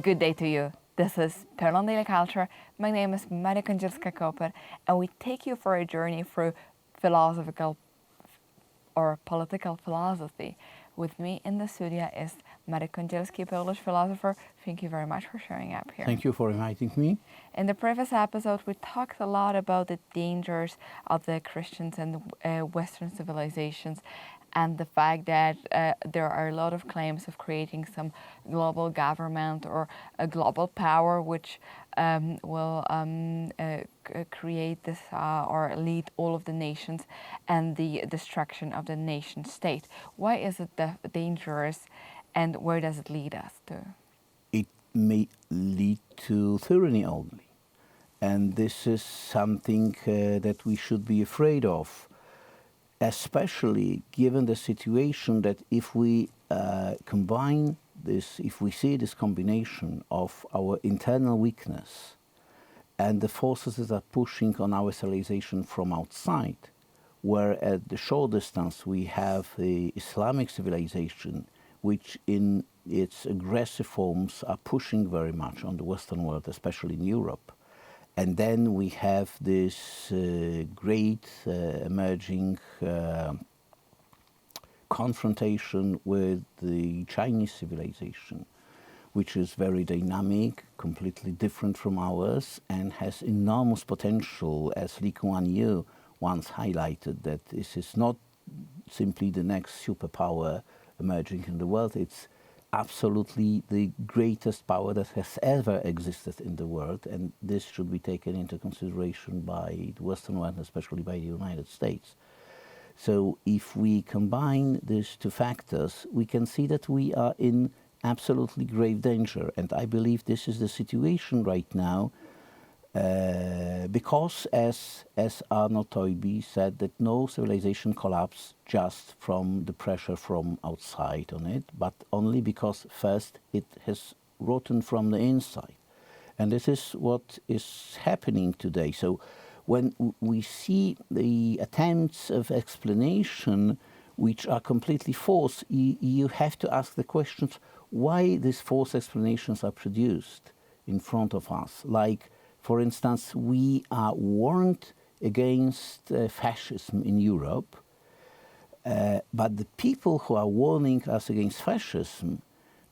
Good day to you. This is Poland Daily Culture. My name is Maria Kądzielska-Koper, and we take you for a journey through philosophical or political philosophy. With me in the studio is Marek Kądzielski, Polish philosopher. Thank you very much for showing up here. Thank you for inviting me. In the previous episode, we talked a lot about the dangers of the Christians and Western civilizations, and the fact that there are a lot of claims of creating some global government or a global power which will create this or lead all of the nations and the destruction of the nation state. Why is it dangerous, and where does it lead us to? It may lead to tyranny only. And this is something that we should be afraid of, especially given the situation that if we combine this, if we see this combination of our internal weakness and the forces that are pushing on our civilization from outside, where at the short distance we have the Islamic civilization, which in its aggressive forms are pushing very much on the Western world, especially in Europe. And then we have this great emerging confrontation with the Chinese civilization, which is very dynamic, completely different from ours, and has enormous potential, as Lee Kuan Yew once highlighted, that this is not simply the next superpower emerging in the world, it's absolutely the greatest power that has ever existed in the world, and this should be taken into consideration by the Western world, especially by the United States. So if we combine these two factors, we can see that we are in absolutely grave danger, and I believe this is the situation right now, because as Arnold Toynbee said, that no civilization collapses just from the pressure from outside on it, but only because first it has rotten from the inside. And this is what is happening today. So when we see the attempts of explanation which are completely false, you have to ask the questions why these false explanations are produced in front of us. Like, for instance, we are warned against fascism in Europe, but the people who are warning us against fascism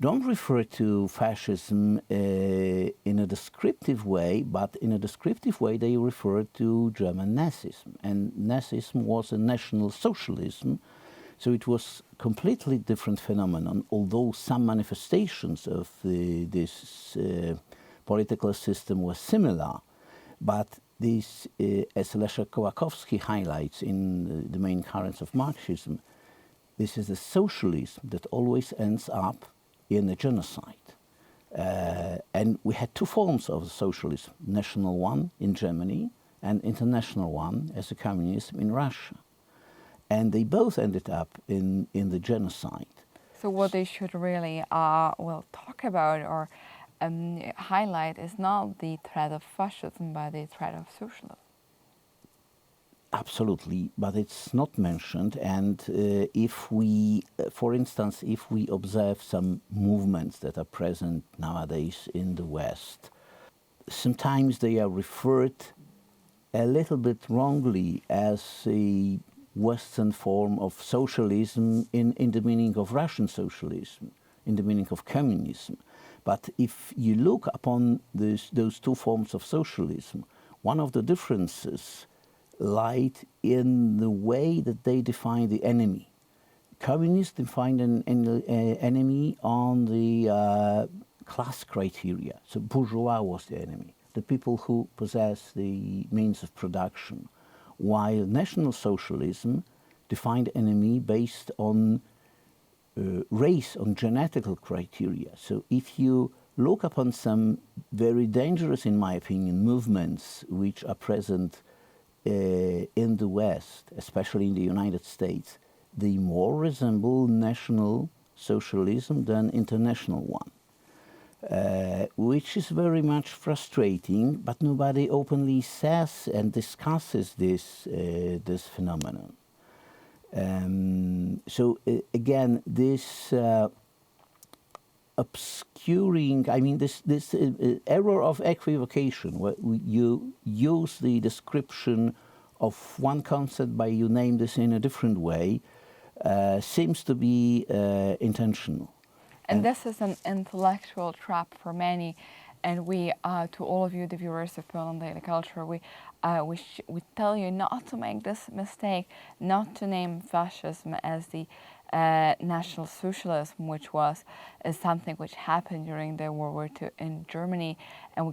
don't refer to fascism in a descriptive way, but in a descriptive way they refer to German Nazism. And Nazism was a national socialism, so it was a completely different phenomenon, although some manifestations of this political system was similar, but this, as Leszek Kołakowski highlights in the main currents of Marxism, this is a socialism that always ends up in a genocide. And we had two forms of socialism, national one in Germany and international one as a communism in Russia. And they both ended up in the genocide. So what they should really talk about or highlight is not the threat of fascism, but the threat of socialism. Absolutely, but it's not mentioned. And if we, for instance, if we observe some movements that are present nowadays in the West, sometimes they are referred a little bit wrongly as a Western form of socialism in the meaning of Russian socialism, in the meaning of communism. But if you look upon those two forms of socialism, one of the differences lied in the way that they define the enemy. Communists defined an enemy on the class criteria. So bourgeois was the enemy, the people who possess the means of production, while National Socialism defined enemy based on race, on genetical criteria. So if you look upon some very dangerous, in my opinion, movements which are present in the West, especially in the United States, they more resemble National Socialism than international one, which is very much frustrating, but nobody openly says and discusses this phenomenon. So again, this obscuring, I mean, this error of equivocation, where you use the description of one concept by you name this in a different way, seems to be intentional. And this is an intellectual trap for many. And we, to all of you, the viewers of Poland Daily Culture, we tell you not to make this mistake, not to name fascism as the National Socialism, which was something which happened during the World War II in Germany, and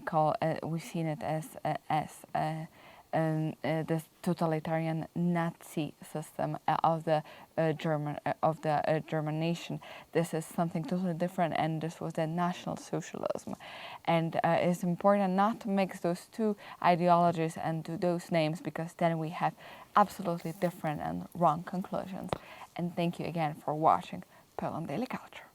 we've seen it as this totalitarian Nazi system of the German nation. This is something totally different, and this was the National Socialism. And it's important not to mix those two ideologies and those names, because then we have absolutely different and wrong conclusions. And thank you again for watching Poland Daily Culture.